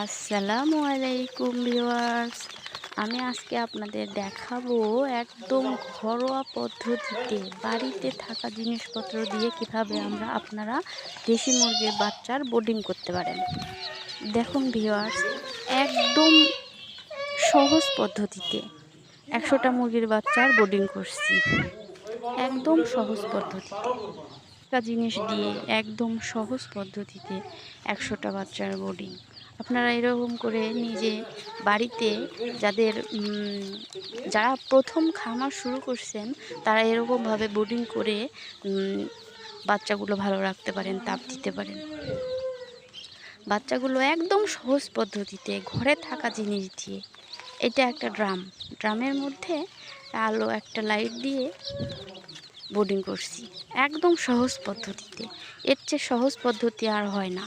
আসসালামু আলাইকুম ভিউয়ার্স। আমি আজকে আপনাদের দেখাবো একদম ঘরোয়া পদ্ধতিতে বাড়িতে থাকা জিনিসপত্র দিয়ে কিভাবে আপনারা দেশি মুরগির বাচ্চার বোর্ডিং করতে পারেন। দেখুন ভিউয়ার্স, একদম সহজ পদ্ধতিতে ১০০টা মুরগির বাচ্চার বোর্ডিং করছি। একদম সহজ পদ্ধতিতে একটা জিনিস দিয়ে একদম সহজ পদ্ধতিতে ১০০টা বাচ্চার বোর্ডিং আপনারা এরকম করে নিজে বাড়িতে যাদের যারা প্রথম খামার শুরু করছেন তারা এরকমভাবে বোর্ডিং করে বাচ্চাগুলো ভালো রাখতে পারেন, তাপ দিতে পারেন। বাচ্চাগুলো একদম সহজ পদ্ধতিতে ঘরে থাকা জিনিস দিয়ে, এটা একটা ড্রামের মধ্যে আলো একটা লাইট দিয়ে বোর্ডিং করছি একদম সহজ পদ্ধতিতে। এর চেয়ে সহজ পদ্ধতি আর হয় না।